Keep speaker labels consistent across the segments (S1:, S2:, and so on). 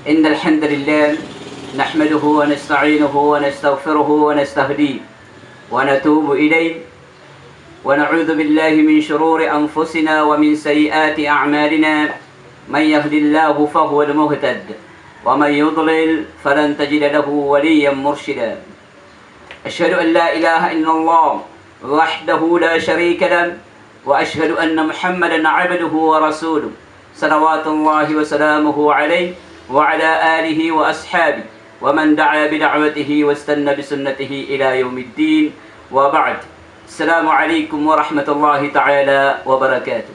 S1: إن الحمد لله نحمده ونستعينه ونستغفره ونستهديه ونتوب إليه ونعوذ بالله من شرور أنفسنا ومن سيئات أعمالنا. من يهد الله فهو المهتد ومن يضلل فلن تجد له وليا مرشدا. أشهد أن لا إله إلا الله وحده لا شريك له وأشهد أن محمدا عبده ورسوله صلوات الله وسلامه عليه وعلى آله وأصحابه ومن دعا بدعوته واستنى بسنته إلى يوم الدين. وبعد. السلام عليكم ورحمة الله تعالى وبركاته.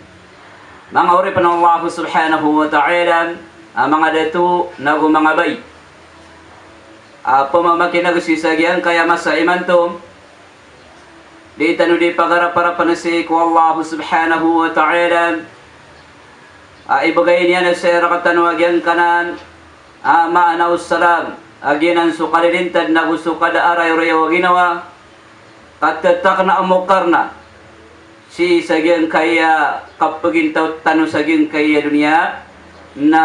S1: Mga uri pa ng Allah subhanahu wa ta'ala, mga dato nagu mga bay. Pumamakinagusisagyan kaya masaiman to. Di tanu di pagara-para panasi ko Allah subhanahu wa ta'ala. Ibagay niya na sa rakatanwagyan kanan. Ma'anaw salam. Aginan sukalilintad na gusto kada aray-rayaw ginawa. Katatak na amukar na. Si sagyan kaya kapagin tanu sagyan kaya dunia. Na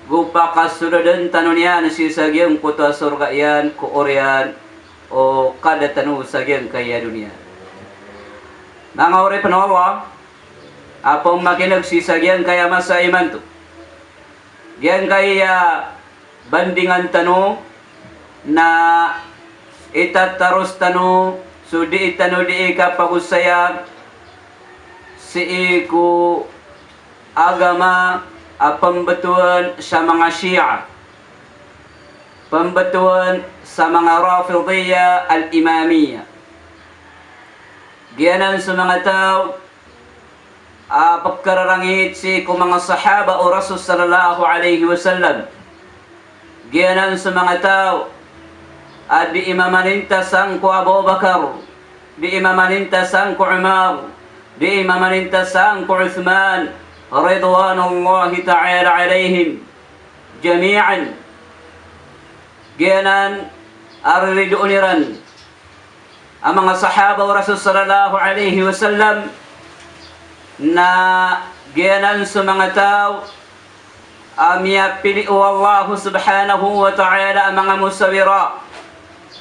S1: gupa kasudadan tanu niya na si sagyan kuta surga yan, kuoryan. O kada tanu sagyan kaya dunia. Mga uri panawa. Apong makinagsisagian kaya masaiman to. Yan kaya bandingan tano na itataros tano sudi itano di ikapagusaya si iku agama pambatuan sa mga Shia, pambatuan sa mga Rafidiyya al-Imamiyya. Giyanan sa mga tao pagkararangit si kung mga sahaba o Rasul sallallahu alaihi wasallam. Giyanan sa mga tao di imamanintasan ko Abu Bakar, di imamanintasan ko Umar, di imamanintasan ko Uthman ridwanullahi ta'ala alaihim jami'an. Giyanan aririduuniran ang mga sahaba o Rasul sallallahu alaihi wasallam na giyanan sa mga tao pili o Allah subhanahu wa ta'ala ang mga musawira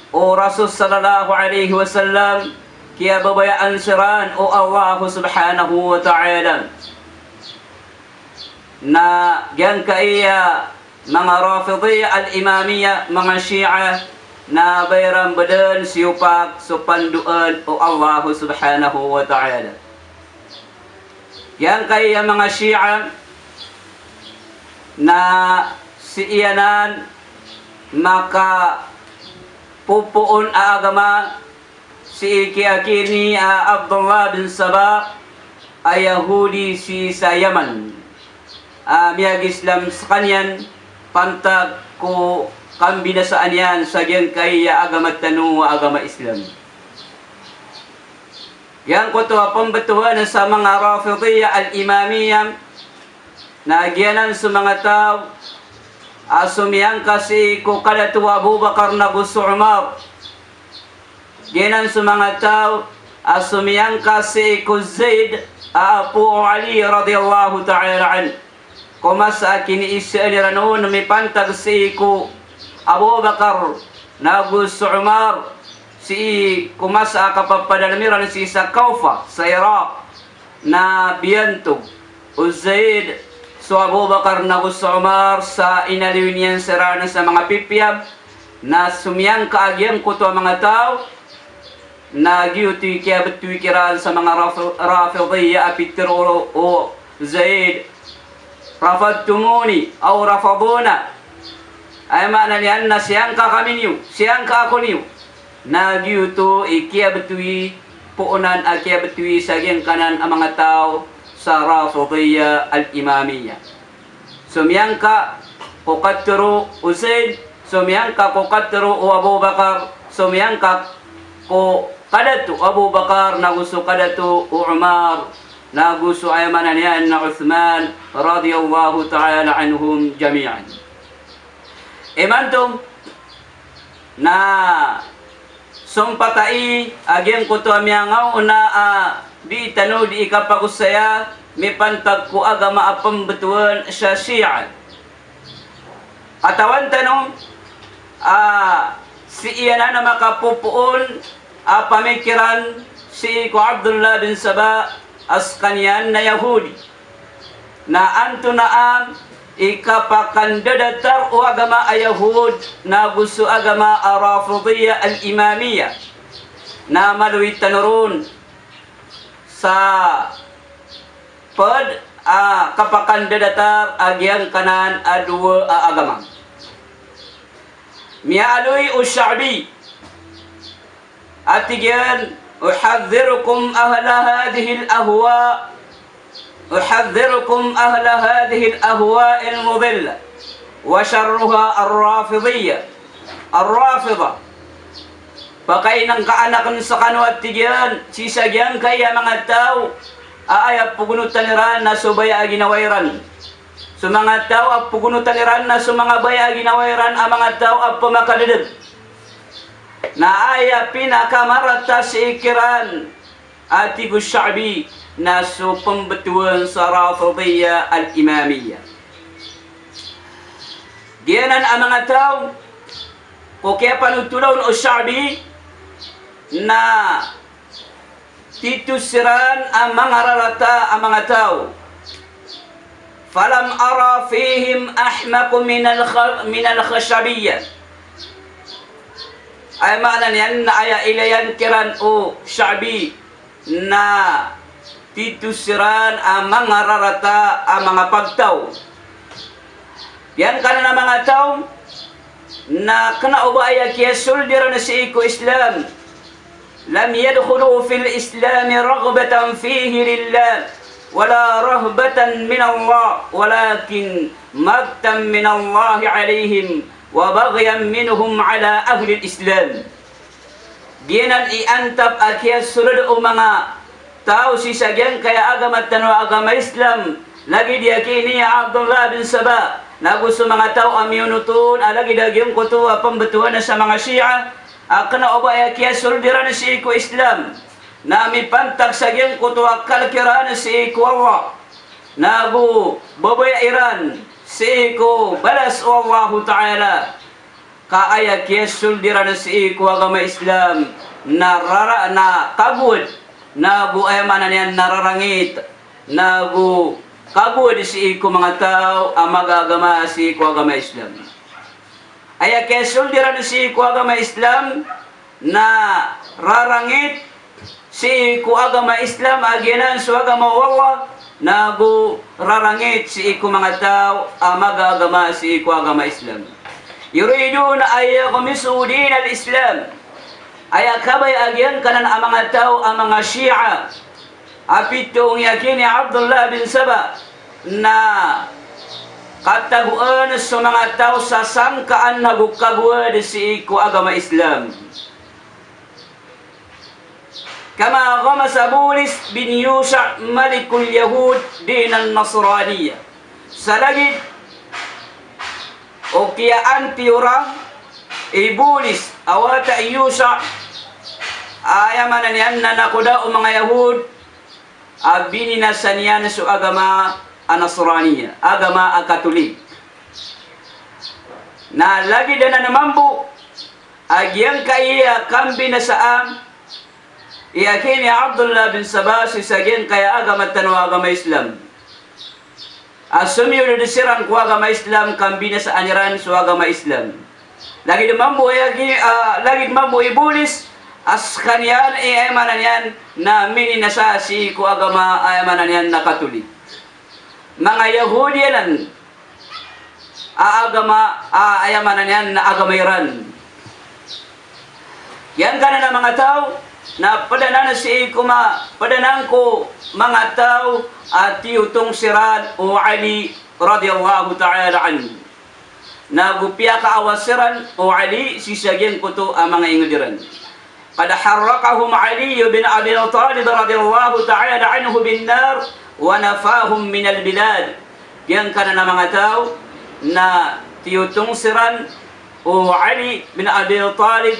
S1: o Rasul sallallahu alaihi wasallam kaya babayaan siran o Allah subhanahu wa ta'ala na giyan kaya mga Rafidiyya al-Imamiyya, mga Shia na bayram badan siyupak supanduan o Allah subhanahu wa ta'ala. Yan kaya mga Shia na si iyanan maka pupuon agama si ikiyakini Abdullah bin Sabah ay Yahudi si sa Yaman. Miyag Islam sa kanyan pantag ko kambinasaan yan sa yan kaya agama tanu agama Islam. Yan ko ito pambatuhan sa mga Rafidiyya al-Imamiyya na giyanan sa mga tao asumiyang kasi ko kadatu Abu Bakar na gusto Umar. Giyanan sa mga tao asumiyang kasi ko Zaid Abu Ali radiyallahu ta'ala an. Kumasa kiniisa niranoon na may pantag si ko Abu Bakar na gusto Umar. Si kumasa kapapadalamiran si sa Kaufa sa Iraq na biyantog o Zaid so Abu Bakar na gusto Umar sa inaliwin niyan sirana sa mga pipiyab na sumiyang kaagyang kuto ang mga tao na giyuti kaya batuikiran sa mga Rafidiyya apitiro o Zaid rafadtumuni o rafaduna ay maana niyan na siyang kakamin niyo, siyang kaako niyo na giyuto ikiya betui puunan akiya betui sa giyang kanan ang mga tao sa Rafidiyya al-Imamiyya. Sumiyangka kukaturo Usaid, sumiyangka kukaturo o Abu Bakar, sumiyangka ko kadatu Abu Bakar na gusto kadatu o Umar na gusto ay mananian na Uthman radiyallahu ta'ala anhum jami'an. Imantong na sumpatai agyan ko to amyangaw na di tanu di ikapagusaya may pantag ko agama apang betuan sa Shia. Atawan tanong, si iyan na makapupuon pamikiran si ko Abdullah bin Saba as kanyan na Yahudi na anto na ang ikapakandidatar o agama a Yahud na gusto agama a Rafidiyya al-Imamiyya na maluwit tanurun sa kapakandidatar agyang kanan adwa agama. Mialoy o Sha'bi at igyan uhadhirukum ahla hadhihi al-ahwa uhadhirukum ahla hadhihi al-ahwa al-mudilla wa sharruha ar-rafidiyya ar-rafida pakay ng kaanakan sa kano at tigyan sisagyan kaya mga tao aayap pugunutan niran na subaya ginawairan so mga tao at pugunutan niran na so mga baya ginawairan ang mga tao at pumakalidid na aya pinakamarata si ikiran at ibu Sha'bi na so pambatuan sa Rafidiyya al-Imamiyya. Diyanan ang mga tao kung kaya panutulaw o Sha'bi na titusiran ang mga rarata ang mga tao. Falam ara fihim ahmaku min al-khashabiyya. Ay maana niyan na aya ilayan kiran o Sha'bi na titusiran ang mga rarata ang mga pagtaw. Yan kana na mga tao na kana ubaya kiya suldira na si iko Islam. Lam yadkhulu fil Islam raghbatan fihi lillah wala rahbatan min Allah walakin magtan min Allah alaihim wa baghyan minhum ala ahli al-Islam. Ginan iantap akia sulod o mga tao si sagyan kaya agama tanwa agama Islam lagi dia kini Abdullah bin Saba na gusto mga tao amyunutun alagi dagyong kuto pambetuan sa mga Shia kana obaya kia suldiran si ko Islam na mi pantag sagyan kuto kalkiran si ko Allah nagu babaya Iran si ko balas Allah Ta'ala kaaya kia suldiran si ko agama Islam na rara na kagud nagu ayamanan yan nararangit nagu kagud si ko mga tao ang magagama si ko agama Islam aya kia suldiran si ko agama Islam na rarangit si ko agama Islam agyanan so agama Allah nagu rarangit si ko mga tao ang magagama si ko agama Islam yuriduna ay kumisu din al-Islam ay kabay agyan kanan ang mga tao ang mga Shia apitong yakini Abdullah bin Saba na kataguan sa mga tao sa sangkaan nagukagwad si ko agama Islam kama ghamasa Bulis bin Yusha malikul Yahud din al-Nasraniyya sa lagid o kaya antiura Bulis awata Yusha ayamanan yan na nakuda o mga Yahud bininasan yan sa agama Nasraniyya agama Katolik na lagi na namambu agyang kaya kambi na saan iyakini Abdullah bin Saba si sagyan kaya agama tanwa agama Islam asumyo na disiran ko agama Islam kambi na sa aniran so agama Islam lagi namambu lagi namambu Bulis as kanyan ayamanan yan na mininasa si ko agama ayamanan yan na Katolik mga Yahudi yan ayamanan yan na agama Iran yan ka na mga tao na padanan si padanan ko mga tao at tiyutong siran o Ali radiyallahu ta'ala anhu nagupya ka awasiran o Ali sisagyan ko to ang mga ingodiran kada harrakahum Ali bin Abi Talib radiyallahu ta'ala anhu bin nar wa nafahum min al-bilad yan ka na mga tao na tiyutong siran o Ali bin Abi Talib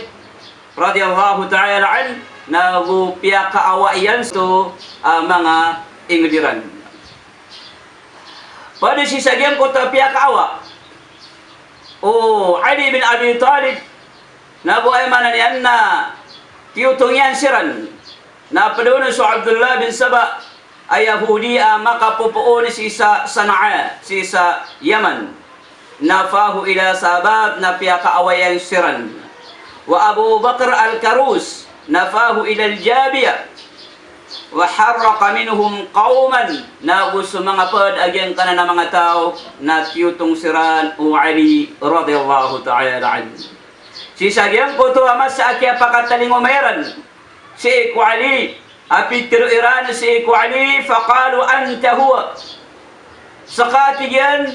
S1: radiyallahu ta'ala anhu nagupya kaawayan to mga ingodiran pada sisagyan ko tapya kaawa Ali bin Abi Talib na ay manan yan na tiyutong yan siran na padoon sa Abdullah bin Saba ay Yahudi makapupuon si sa Sana'a, si sa Yaman. Nafahu ila Sabab na piyakaawayan siran. Wa Abu Bakr al-Karus nafahu ila al-Jabiyah. Wa harraqa minhum qauman na gusto mga pod agyan kana na mga tao na tiyutong siran o Ali radiyallahu ta'ala anhu. Si sagyang ko to amas sa akya pakataling umayran. Si Iku Ali apitiro Iran si Iku Ali faqalu anta huwa. Sakati yan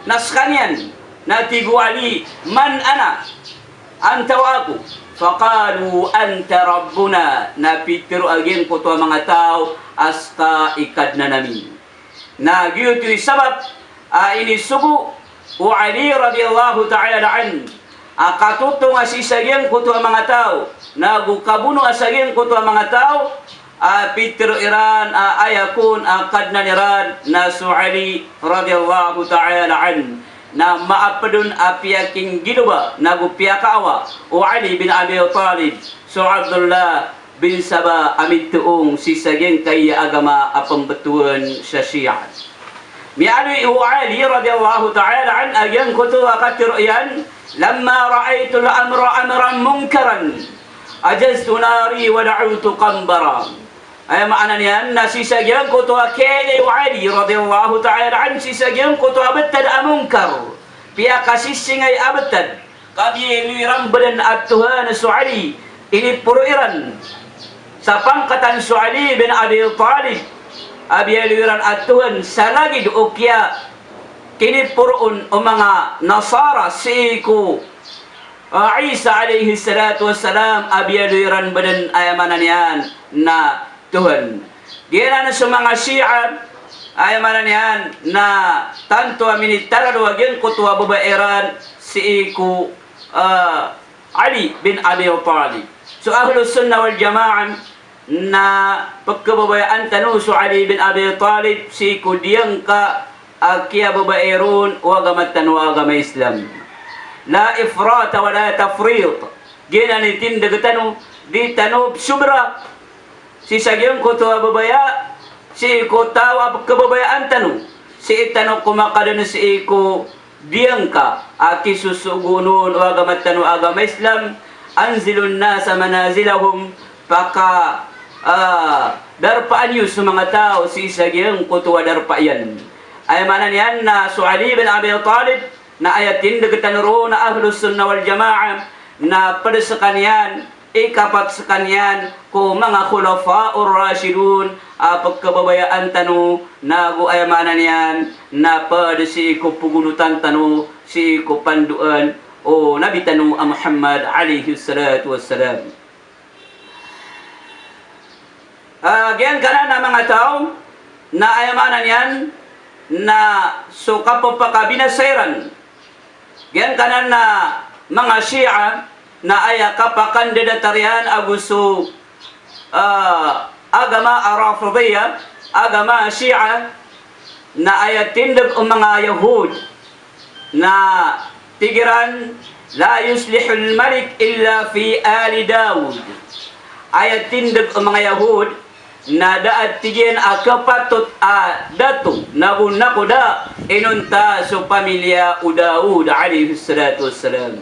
S1: naskanyan na tigu Ali man ana anta wa aku. Faqalu anta rabbuna na pitiro agin ko to mga tao asta ikad na namin. Na giyuto'y sabab inisugo o Ali radiyallahu ta'ala an katutong asisagyan ko to mga tao na gukabuno asagyan ko to mga tao pitiro Iran ayakun akad na niran na su Ali radiyallahu ta'ala an na maapadun apiyaking giluba na gupiyakawa o Ali bin Abi Talib so Abdullah bin Saba amit tuong sisagyan kaya agama apambetuan sa Shia. Mi'ali o Ali radiyallahu ta'ala an agyan kutuwa katiruyan lamma ra'aytu al-amra amran munkaran ajaztu nari wa da'utu qambara. Ay maana niyan na sisagyan ko to akele wa Ali radiyallahu ta'ala an sisagyan ko to abatad amunkar pia kasisingay abatad kadi liram badan at Tuhan su Ali ini puruiran sa pangkatan su Ali bin Abi Talib abi liran at Tuhan salagid ukya kini purun o mga Nasara siku Isa alayhi salatu wassalam abi liran badan ayamanan yan na Tuhan. Gila na sa mga Shia ay manan yan na tanto aminitara wagin kutuwa babairan si Iku Ali bin Abi Talib. So Ahlus Sunnah wal Jama'ah na pagkababayaan tanu so Ali bin Abi Talib si Iku diyang ka akya babairun wagamat tanu agama Islam. La ifrata wa la tafrit. Gila ni tindagtanu di tanub subra si sagyong ko to babaya si ko tawa kababayaan tanu si itano kumakadun si ko diangka aki susugunun wa agamat tanu agama Islam anzilun nasa manazilahum paka darpaan yu sa mga tao si sagyong ko to darpayan ay manan yan na su Ali bin Abi Talib na ayatin dagatan ro na Ahlus Sunnah wal Jama'ah na pada sa kanyan ikapat sa kanyan ko mga khulafa'ur rashidun pagkababayaan tanu na guayamanan yan na pada si ko pugulutan tanu si ko panduan o nabi tanu Muhammad alaihi salatu wassalam. Ganyan ka na mga tao na ayamanan yan na so kapapakabinasairan ganyan ka na mga Shia na aya kapakandidatarian agusto agama Rafidiyya agama Shia na aya tindag o mga Yahud na tigiran la yuslihul malik illa fi ali Dawud aya tindag o mga Yahud na daat tigyan kapatot datu nakuda inunta so pamilya Daud alayhi salatu wassalam.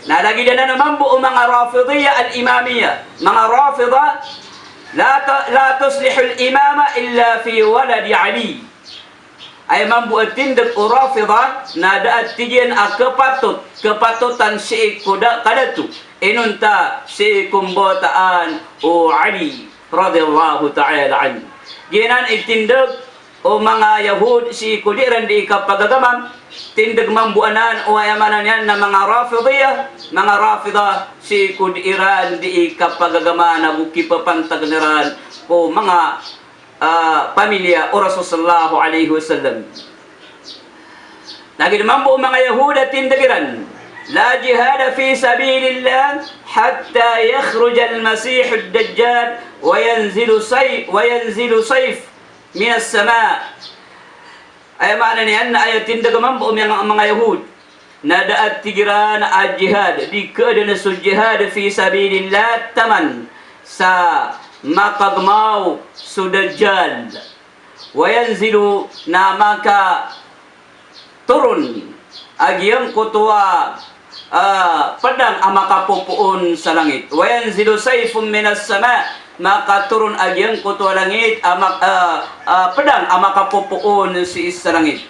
S1: Nalagi na naman po mga Rafidiyya al-Imamiyya. Mga Rafida, la tuslihu al-imama illa fi waladi Ali. Ay mambu atindag o Rafida na daat tigyan kapatutan si kadatu. Inunta si kumbotaan o Ali radiyallahu ta'ala an. Ginan itindag o mga Yahud si kudiran di kapagagamam tindag mambuanan o ayamanan yan na mga Rafidiyya mga Rafida si kudiran di kapagagama na bukipapantagniran o mga pamilya o Rasulullah alaihi wasallam. Lagi naman po mga Yahuda tindagiran la jihad fi sabilillah hatta yakhruj al-masih ad-dajjal wa yanzilu sayf min as-sama. Ay maana niyan na ayatin dagaman po mga Yahud na daat tigiran al-jihad di keadaan su jihad fi sabilillah taman sa makagmaw su dajjal wa yanzilu na maka turun agiyang kutuwa pedang ang makapupuon sa langit wa yanzilu sayfun minas sama maka turun agiyang kutuwa langit pedang ang makapupuon sa langit.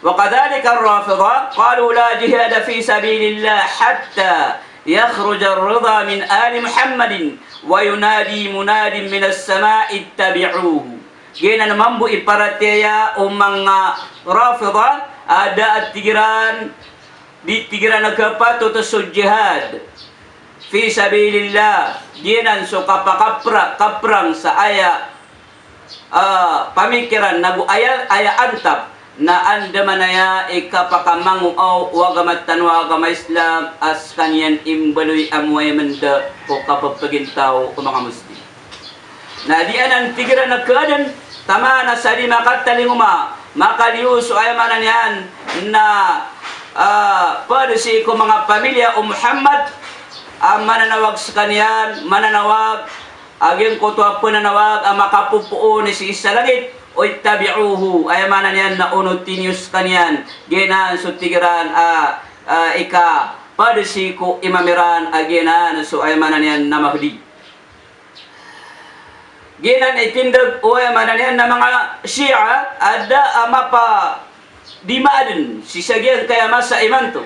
S1: وكذلك الرافضة قالوا لا جهاد في سبيل الله حتى يخرج الرضا من آل محمد وينادي مناد من السماء اتبعوه. Gina naman po iparateya o mga Rafida ada at tigiran di tigiran nagkapato to sa jihad fi sabilillah ginan so kaprang sa aya pamikiran nagu aya antap na andamanaya ikapakamangu au wagamatan wagama Islam as kanyan imbaloy amway manda o kapapagintaw o mga Muslim. Na diyan ang tigira na kadan tama na sa lima katalinguma makaliuso ay manan yan na pada si ko mga pamilya o Muhammad mananawag sa kanyan mananawag aging ko to pananawag ang makapupuo ni si isa langit o itabi'uhu ay manan yan na unod tinius kanyan ginan so tigiran ika padisi ko imamiran aginan so ay manan yan na mahdi ginan itindag o ay manan yan na mga Shia ada mapa dimaadin si sagyan kaya masa imanto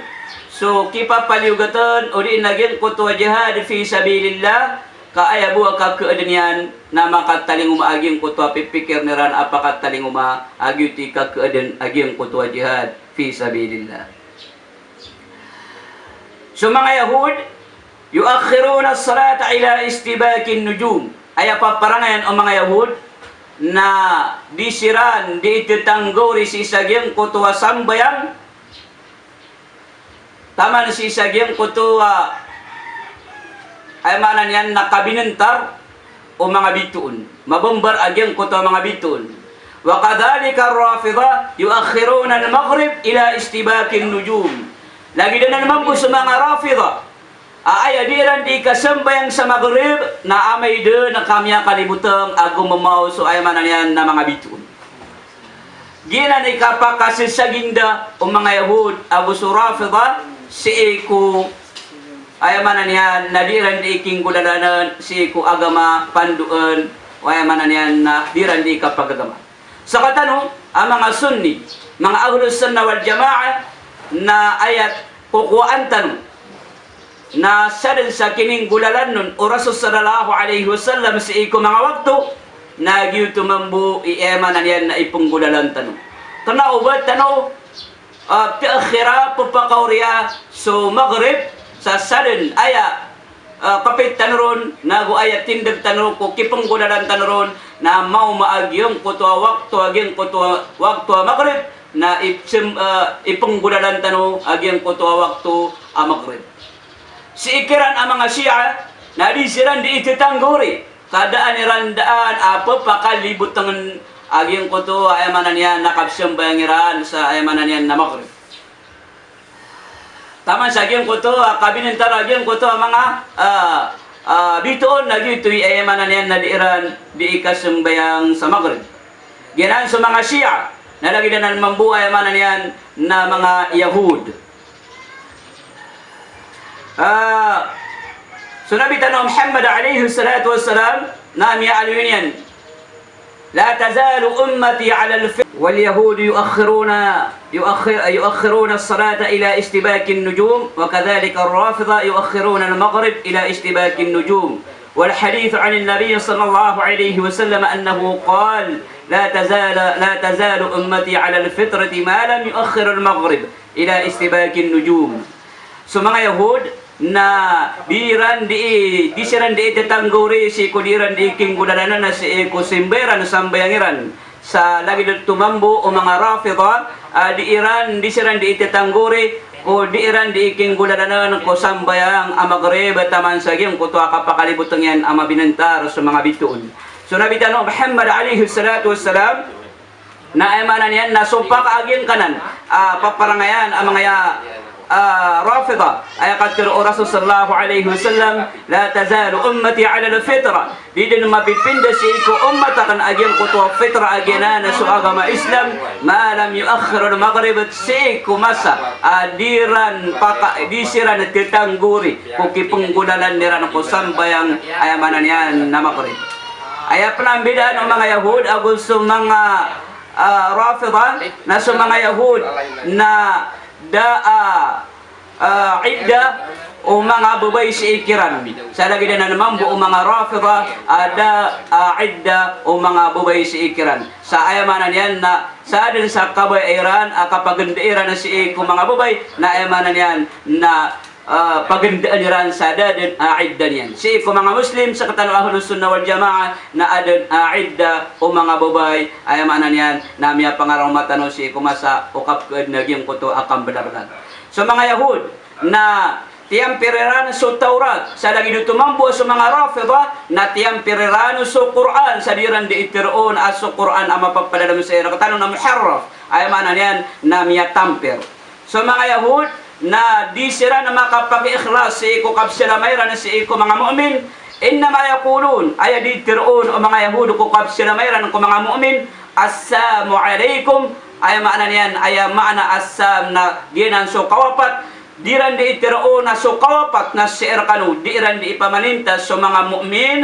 S1: so kipapaliugatan o di nagyan ko to jihad fi sabilillah kaaya buwa ka keadaan na makataling umaaging kutwa pipikir niran apakataling umaagi ka keadaan aging kutwa jihad fi sabilillah. So mga Yahud yuakhiruna as-salata ila istibakin nujum aya paparangayan o mga Yahud na disiran diititanggori si isagyang kutwa sambayang taman si isagyang kutwa ay manan yan nakabinentar o mga bituon mabombar agyang kuto mga bituon wa kadhalika ar-rafida yuakhiruna al-maghrib ila istibakin nujum lagi din naman po sa mga rafida ay adiran di kasambayang sa maghrib na amay de na kamya kalibutang agumamaw so ay manan yan na mga bituon gina ni kapakasisaginda o mga Yahud abu surafida si eko ay manan yan nadiran di iking gulalanan si ku agama panduan o ay manan yan na diran di kapagagama sa katanong ang mga sunni mga ahlus sunna wal jamaah na ayat kukuan tanong na sadin sa kining gulalan nun o Rasul sallallahu alaihi wasallam si iku mga waktu na giyutumambu i-emanan yan na ipunggulalan tanong kana ubad tanong tiakhira pupakauriya so maghrib sa sadin aya kapit tanron nago aya tindag tanron ko kipang gudalan tanron na mau maagyong kutwa waktu aging kutwa waktu maghrib na ipanggudalan tanong aging kutwa waktu maghrib si ikiran ang mga Shia na di siran di ititangguri kadaan irandaan apa pakalibot tangan aging kutwa ay manan yan nakabsambayangiran sa ay manan yan na maghrib taman sa agyang ko to, kabinentar agyang ko to, mga bituon na gito ay manan yan na diiran di ikasumbayang sa maghrib. Ginan sa mga Shia, nalagi na ng mambuhay manan yan na mga Yahud. Sunabi tanong Muhammad alayhi salatu wassalam, naam ya alwin yan, لا تزال أمتي على الفطر واليهود يؤخرون الصلاة إلى اشتباك النجوم وكذلك الرافضة يؤخرون المغرب إلى اشتباك النجوم والحديث عن النبي صلى الله عليه وسلم أنه قال لا تزال أمتي على الفطرة ما لم يؤخر المغرب إلى اشتباك النجوم ثم يهود na diran di siran di tetangguri si kudiran di king gudalanan na si kusimberan sambayangiran sa lagi tumambo o mga Rafida di Iran di siran di tetangguri o di Iran di king gudalanan ko sambayang maghrib taman sagim ko to kapakalibutang yan binantar sa mga bituon so Nabi tanong Muhammad alaihi salatu wassalam na emanan yan na supak aging kanan paparangayan ang mga Rafida ay katiro Rasul sallallahu alaihi wasallam la tazalu ummati ala al-fitra di din mapipinda si ko ummata kan agyan ko to fitra agyana na so agama Islam ma lam yuakhir al-maghrib si ko masa adiran paka disiran titangguri ko kipunggulalan niran ko sambayang ayamanan yan na maghrib ay penambidaan ng mga Yahud agul sa mga Rafida na sa mga Yahud na idda o mga babay si ikiran. Sa lagi na naman buong mga Rafida ada idda o mga babay si ikiran. Sa ayamanan yan na sa din sa kabayairan kapagandairan na si mga babay na ayamanan yan na pagandaan niran sa dadin idda niyan. Si ko mga Muslim sa katanaw Ahlus Sunnah wal Jamaa na adan idda o mga babay ay manan yan na miya pangarang matano si ko masa ukap naging ko to akam benar-benar. So mga Yahud na tiyang pirirano sa Taurat sa lagi dito mambo sa mga Rafida na tiyang pirirano sa Quran sa diran di itiroon as sa Quran ang mapagpadala mo sa ira katanong na muharraf ay manan yan na miya tamper. So mga Yahud na di sila na makapag-ikhlas si iko kapsila mayran na si iko mga mu'min innama yaqulun ay di tiroon o mga Yahudo ko kapsila mayran ko mga mu'min assalamu alaikum ay maana niyan ay maana assam na ginan so kawapat diran di tiroon na so kawapat na si erkanu diran di ipamaninta so mga mu'min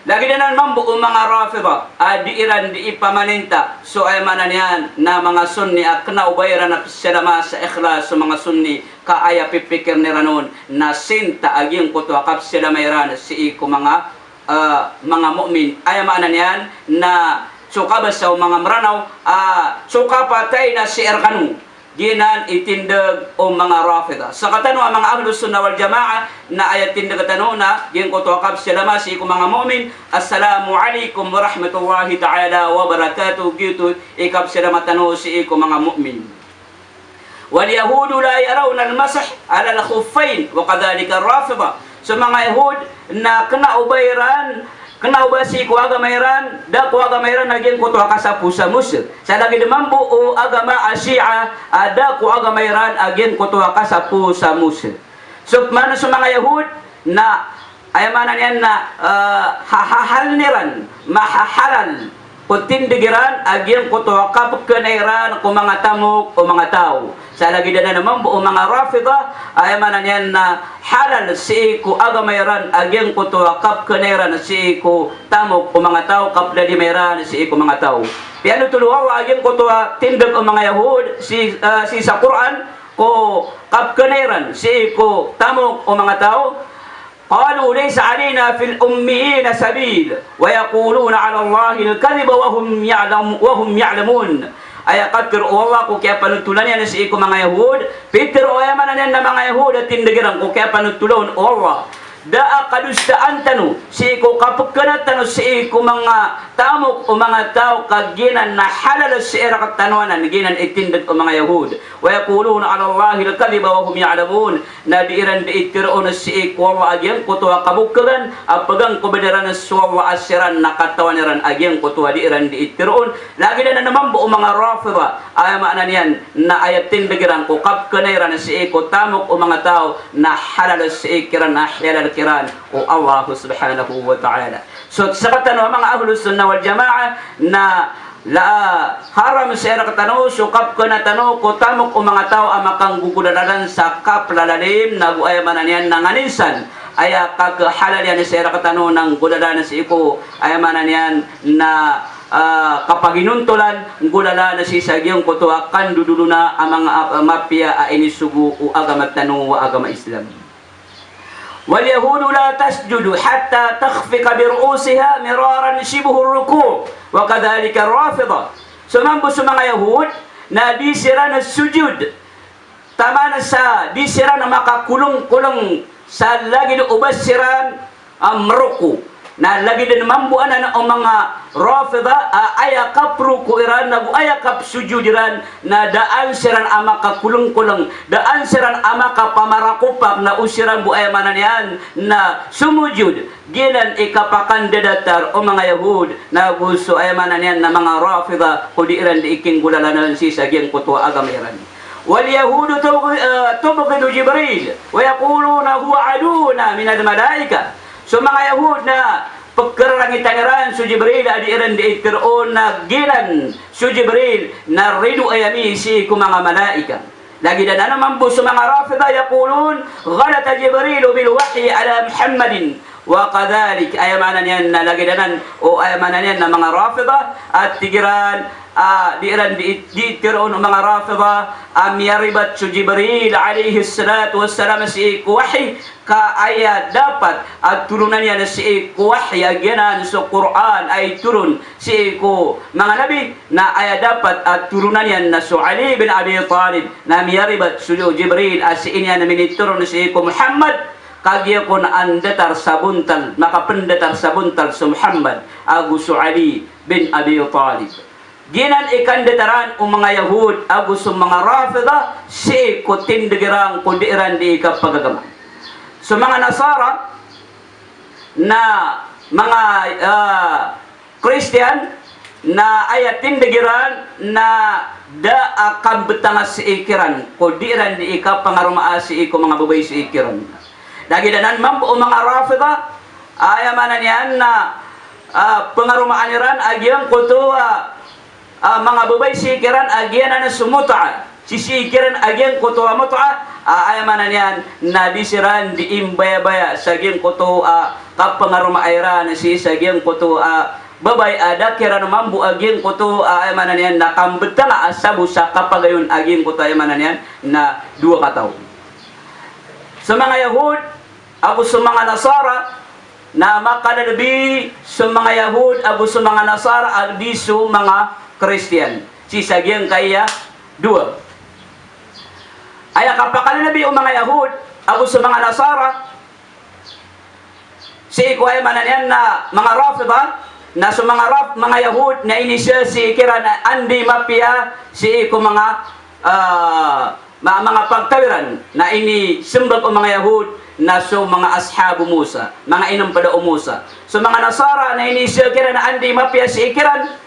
S1: lagi na naman buong mga Rafida di iran di ipamaninta so ay maana niyan na mga sunni at kinaubayran na silama sa ikhlas so mga sunni kaaya pipikir ni ranon na sinta aging kuto akap sila mayran si iko mga mu'min ay maana niyan na suka ba sa mga maranaw suka patay na si erkanu ginan itindag o mga Rafida sa katano ang mga Ahlus Sunnah wal Jamaa na ayat tindag katano na gin ko to akap sila si iko mga mu'min assalamu alaikum wa rahmatullahi ta'ala wa barakatuh gitu ikap sila matano si iko mga mu'min. واليهود لا يرون المسح على الخفين وكذلك الرافضة. So mga Yahud na kena ubasi ko agamayran da ko agamayran naging ko to sa pusa musir sa lagi naman buo agama Shia ada ko agamayran aging ko to sa pusa musir. So mano sa mga Yahud na ayamanan yan na hahalniran mahahalal kutindigiran aging ko to kapkenairan ko mga tamok o mga tao sa lagi na naman buo mga Rafida ayamanan yan na halal si ko agamayran aging ko to kapkenairan si ko tamok o mga tao kapladimayran si ko mga tao piano tuluwa aging ko to tindig o mga Yahud si sa Quran ko kapkenairan si ko tamok o mga tao قالوا ليس علينا في الأميين سبيل ويقولون على الله الكذب وهم يعلمون ay katir Allah ko kaya panutulan yan sa iko mga Yahud Peter o yaman yan na mga Yahud at tindagiran ko kaya panutulan Allah daa kadustaan tanu si iko kapagkanat tanu si iko mga tamok o mga tao kaginan na halal si era katanuanan ginan itindag o mga Yahud wa yakuluna ala Allahi al-kadhiba wa hum ya'lamun na diiran di itiroon si iko Allah agyan kutuwa kabukkagan apagang kubadaran si Allah asiran nakatawaniran agyan kutuwa diiran di itiroon lagi na naman buo mga Rafida ay maanan yan na ayat tindagiran ko kapkanairan si iko tamok o mga tao na halal si ikiran na halal kiran o Allah subhanahu wa ta'ala. So sa katano mga Ahlus Sunnah wal Jamaa na haram sa era katano sukap ko na tano ko tamok o mga tao ang makanggugulalan sa kaplalalim na guayamanan yan ng aninsan ay kaghalal yan sa era katano ng gulalan sa iko ayamanan yan na kapag inuntulan gulala na si sagyong kuto akan dudulo na ang mga mapya inisugu o agamat tanong o agama Islam. واليهود لا تسجد حتى تخفق برؤوسها مرارا شبه الركوع وكذلك الرافضة. Sumambo sa mga Yahud na di sila na sujud tama na sa di sila na makakulong-kulong sa lagi na ubas sila ruku na lagi din mambuan na ang mga Rafida ayakap ruku iran na ayakap sujud iran na daan siran ama kakulong-kulong daan siran ama kapamarakupak na usiran bu ayamanan yan na sumujud ginan ikapakan dedatar o mga Yahud na gusto ayamanan yan na mga Rafida o di iran di iking gulalanan si sagyang kutwa agam iran واليهود تبغض جبريل ويقولون هو عدونا من الملائكة. So mga Yahud na pagkarangitangiran su Jibril adi iran di itiroon na gilan su Jibril na ridu ayami si mga malaika. Lagi dan naman po sa mga Rafida yaqulun ghalata Jibril bil wahyi ala Muhammadin wa kadhalik ayamanan yan na lagi danan o ayamanan yan na mga Rafida at tigiran di iran di itiroon mga Rafida yaribat su Jibril alaihi salatu wassalam si wahyi ka aya dapat at turunan niya na si wahyi agyanan sa Quran ay turun si mga nabi na aya dapat at turunan niya na so Ali bin Abi Talib na miyaribat su Jibril as inya na miniturun si Muhammad kagya ko na andatar sabuntal makapendatar sabuntal sa Muhammad agu su Ali bin Abi Talib. Ginan ikandataran o mga Yahud agu su mga Rafida si ko tindigirang kudiran di kapagagaman. So mga Nasara na mga Christian na ayat tindigiran na da akam betangas si ikiran kudiran di ika pangarumaa si iko mga babay si ikiran. Dagi danan mampu mga Rafida ayamanan yan na pangarumaan niran agyang kuto mga babay si ikiran agyan na sumuta si ikiran agyan kuto muta ayamanan yan na disiran di imbaya-baya saging kuto kapangarumairan si saging kuto babay kiran mambu aging kuto ayamanan yan na kambetang asabu sa kapagayon aging kuto ayamanan yan na 2 kataw. Sa mga Yahud ako sa mga Nasara na makanalbi sa mga Yahud ako sa mga Nasara agdi sa mga Christian si saging kaya 2 ay kapakalan nabi o mga Yahud ako sa mga Nasara si ikuhay manan yan na mga Rafida na sa mga Yahud na inisya si kira na andi mapia si iku mga pagtawiran na ini simbag o mga Yahud na so mga ashabu Musa mga inang pada o Musa so mga Nasara na inisya kira na andi mapia si ikiran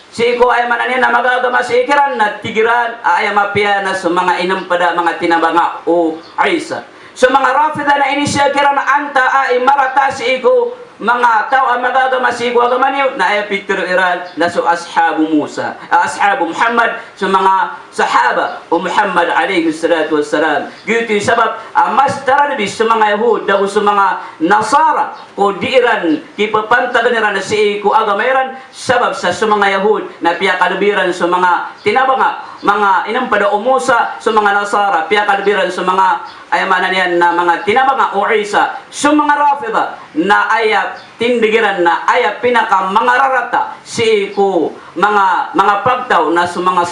S1: si ko ay mananin na magagama si ikiran na tigiran ay mapia na sa mga inam pada mga tinabanga o Isa. So mga Rafida na inisya kiran na anta ay marata si ko mga tao ang magagama si ko agamaniw na ay pitiro iran na so ashabu Musa ashabu Muhammad so mga sahaba o Muhammad alayhi salatu wassalam. Gitu sabab mas taranabi sa mga Yahud daw sa mga Nasara ko diiran kipapantaganiran na si ko agamairan sabab sa mga Yahud na piyakalabiran sa mga tinabanga mga inang pada umusa sa mga Nasara piyakalabiran sa mga ayamanan yan na mga tinabanga o Isa sa mga Rafida na aya tindigiran na aya pinaka mga rarata si ko mga pagtaw na sa mga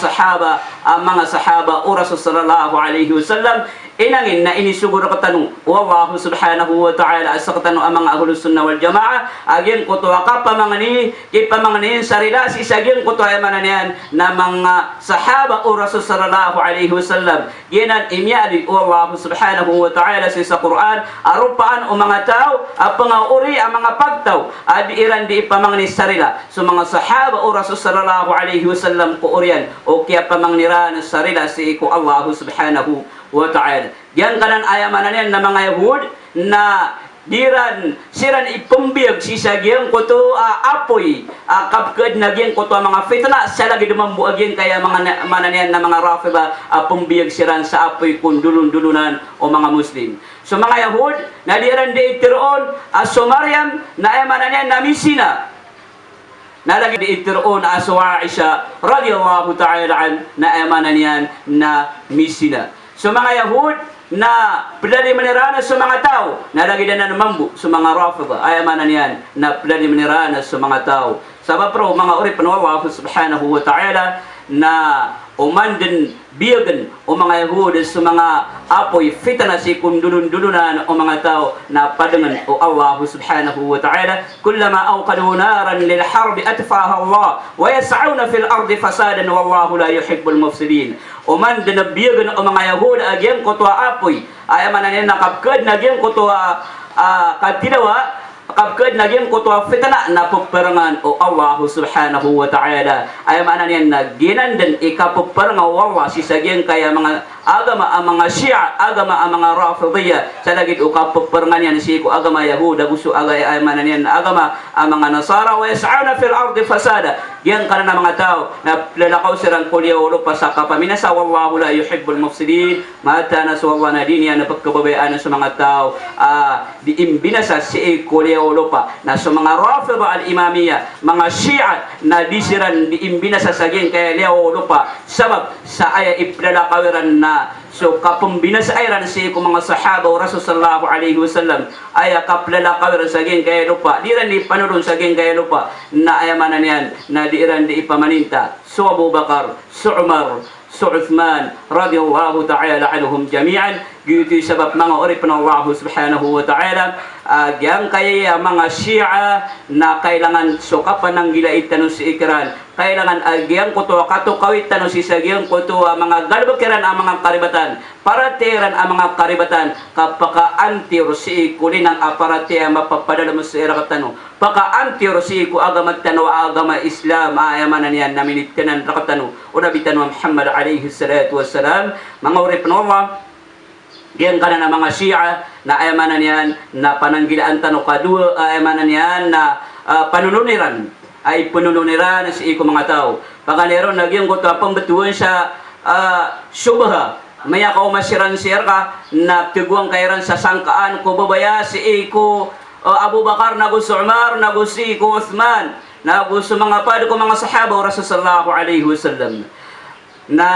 S1: sahaba o Rasul sallallahu alaihi wasallam inangin na inisuguro katanong wallahu subhanahu wa ta'ala asa katanong ang mga ahlus sunnah wal jamaa agin ko to kapamangani ipamangani sarila si saging ko to ay mananian na mga sahaba o Rasul sallallahu alaihi wasallam ginan imyadi wallahu subhanahu wa ta'ala sa Quran arupaan o mga tao pangauri ang mga pagtaw adi iran di ipamangani sarila so mga sahaba o Rasul sallallahu alaihi wasallam ko orian o kaya pamangniran sarila si ko Allah subhanahu wa ta'ala. Yan kanan ayamanan yan na mga Yahud na diran siran ipambiyag si sagyang kuto apoy kapkad nagyang kuto mga fitna sa lagi dumambuagin kaya mga mananian na mga Rafida pambiyag siran sa apoy kung dulun-dulunan o mga Muslim. So mga Yahud na diran di itiroon so Maryam na ayamanan yan na misina nalagi di itiroon aso Aisha radiyallahu ta'ala an na ayamanan yan na misina. So mga Yahud na pwede maniranas sa mga tao na lagi na namambu sa mga Rafida ayamanan yan na pwede maniranas sa mga tao sabab pro mga urip ng Allah subhanahu wa ta'ala na umandin biyagan o mga Yahud sa mga apoy fitna si kundulun-dulunan o mga tao na padangan o Allah subhanahu wa ta'ala kullama awqadu naran lil harbi atfaha Allah wa yas'auna fil ardi fasadan wallahu la yuhibbul mufsidin umandin biyagan o mga Yahud agyan kutwa apoy ayamanan yan nakapkad na agyan kutwa katinawa kapkad naging kutwa fitna na pagparangan o Allah subhanahu wa ta'ala ay maanan yan na ginandan ikapagparangan o Allah si saging kaya mga agama ang mga Shia, agama ang mga Rafidiyya sa lagid o kapagparangan yan si ko agama Yahuda gusto agay ay maanan yan na agama ang mga Nasara wa yas'auna fil ardi fasada yan ka na mga tao na lalakaw sirang kulyawlo pa sa kapaminasa wallahu la yuhibbul mufsidin mata na sa Allah na din yan na pagkababayaan sa mga tao di imbinasa si kulyawlo pa na sa mga Rafida al-Imamiyya mga Shia na disiran di imbinasa sa gin kaya liyawlo pa sabab sa aya iplalakawiran na so kapung binasairan si ko mga sahaba o Rasul sallallahu alaihi wasallam ay kaplalakawiran sa gin kaya lupa di ran di panulun sa gin kaya lupa na ayamanan yan na di ran di ipamaninta so Abu Bakar so Umar so Uthman radiyallahu ta'ala anhum jami'an gitu sebab mga urip ng Allah subhanahu wa ta'ala yang kaya mga Shia na kailangan sukapan ng gilaitan si ikran kailangan agyang kuto katukawitan si sagyang kuto mga galbakiran ang mga karibatan paratiran ang mga karibatan kapaka antir si kulin ang aparati mapapadala mo sa irakatano paka antir si ku agama tano agama Islam ayamanan yan naminit kanan rakatano unabitan Muhammad alaihi salatu wassalam mga urip ng Allah yan ka na mga Shia na ayamanan yan na pananggilaan tano kadua ayamanan yan na panununiran ay panununiran sa iko mga tao pagkanero nagyang kuto pambetuan sa syubha maya ka umasiran sir ka na tiguang kairan sa sangkaan ko babaya si iko Abu Bakar na gusto Umar na gusto iko Uthman na gusto mga pado ko mga sahaba o Rasul sallallahu alaihi wasallam na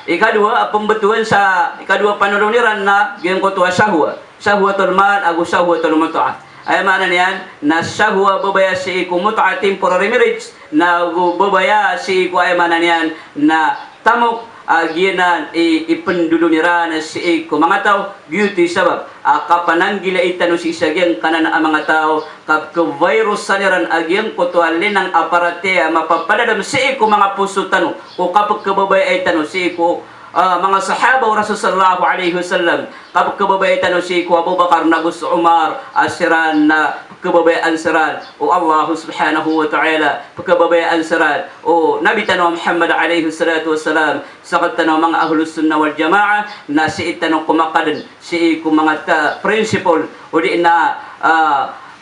S1: ikadua pembetuan sa ikadua panununiran na gayong ko tuwa syahwatul mal agu syahwatul mut'ah ay mana niyan na syahwa babaya si iku mut'ah temporary marriage na babaya si iku ay mana niyan na tamok agianan ipenduluniran si iku mga tao beauty sabab kapananggila itano si isagyang kanan ang mga tao kapka virus saniran agyang kutualin ng aparate mapapadadam si iku mga puso tano o kapag kababay ay tano si iku mga sahaba o Rasul sallallahu alaihi wasallam kapag kababay tano si iku Abu Bakar na gusto Umar asiran na kababayaan siran o Allah subhanahu wa ta'ala pagkababayaan siran o Nabi tanong Muhammad alaihi salatu wassalam sakat tanong mga ahlus sunnah wal jamaah na si itanong kumakadan si iku mga principle o di na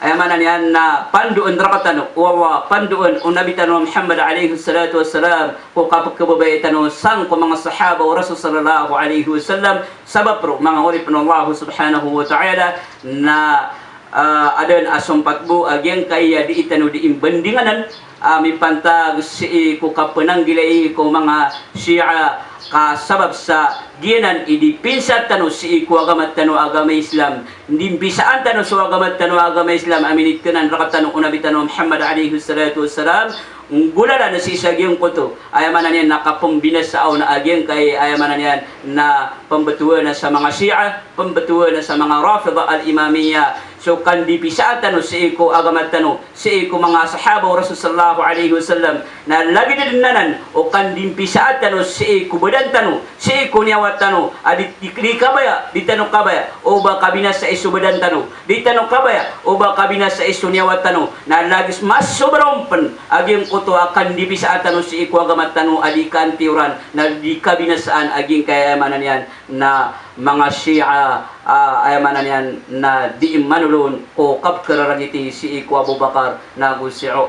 S1: ayamanan yan na panduan rakatan o Allah panduan o Nabi tanong Muhammad alaihi salatu wassalam o kapag kababayaan tanong sang ko mga sahaba o Rasul sallallahu alaihi wasallam sabab ro mga urip ng Allah subhanahu wa ta'ala na adan asumpat bu agyang kaya di itano di imbandinganan mi pantag si ko kapananggilay ko mga Shia kasabab sa ginan idipinsa tano si ko agama tano agama Islam hindi bisaan tano so agama tano agama Islam aminit kanan rakatan unabi tano Muhammad alaihi salatu wassalam gulala na si sagyong kuto ayamanan yan nakapambinas sa aw na agyang kay ayamanan yan na pambetuan na sa mga Shia pambetuan na sa mga Rafida al-Imamiyya so kan dipisaan tano si ko agama tano si ko mga sahaba o Rasul sallallahu alaihi wasallam na lagi din nanan o kan dipisaan tano si ko badan tano si ko niyawat tano adi di kabaya di tano kabaya o ba kabinas sa isu badan tano di tano kabaya o ba kabinas sa isu niyawat tano na lagi mas sobrompen aging kuto akan dipisaan tano si ko agama tano adi kantiuran na di kabinasaan aging kaya manan yan na mga Shia ayamanan yan na di manulun o kapkararagiti si iku Abu Bakar na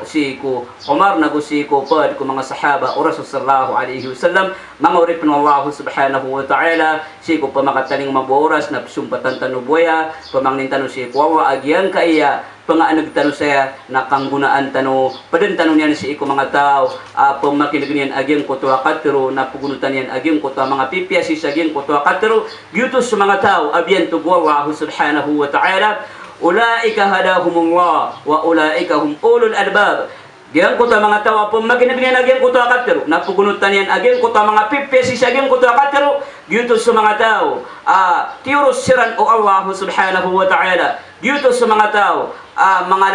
S1: si iku Umar na si iku pad ko mga sahaba o Rasul sallallahu alaihi wasallam mga urip ng Allah subhanahu wa ta'ala si iku pamakataling mabuoras na sumpatan tanubuya pamangnin tanu si iku awa agyan kaya pangaanag tano saya nakanggunaan tano padan tano niyan si iko mga tao pamakinagnian agyang kuto akatero na pugunutan yan agyang kuto mga pipya si agyang kuto akatero yutos sa mga tao abyan to Allah subhanahu wa ta'ala ulaika hadahumullah wa ulaika hum ulul albab Diyan ko ta mga tao pamakinagnian agyang kuto akatero na pugunutan yan agyang kuto mga pipya si agyang kuto akatero yutos sa mga tao tiros siran o Allah subhanahu wa ta'ala yutos sa mga tao mga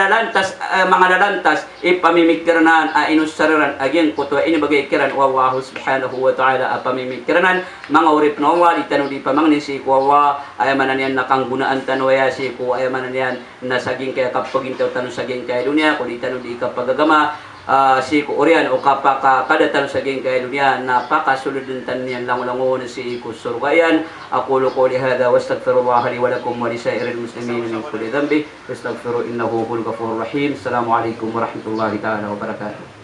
S1: lalantas ipamimikiranan inusararan agyan kuto inibagay kiran wallahu subhanahu wa ta'ala pamimikiranan mga urip na wali tanudi pamangni si kuwa ayamanan yan nakanggunaan tanwaya si ku ayamanan yan nasaging kaya kapag intaw tanong saging kaya dunia kundi tanudi kapag agama si ku urian o kapaka kadatan saging kaya dunia napakasuluduntan niyan lang si ku surgayan aqulu qawli hadha wastaghfirullah li wa lakum wa li sa'iril muslimin min kulli dhanbi wastaghfiru innahu huwal ghafurur rahim. Assalamu alaikum warahmatullahi ta'ala wabarakatuh.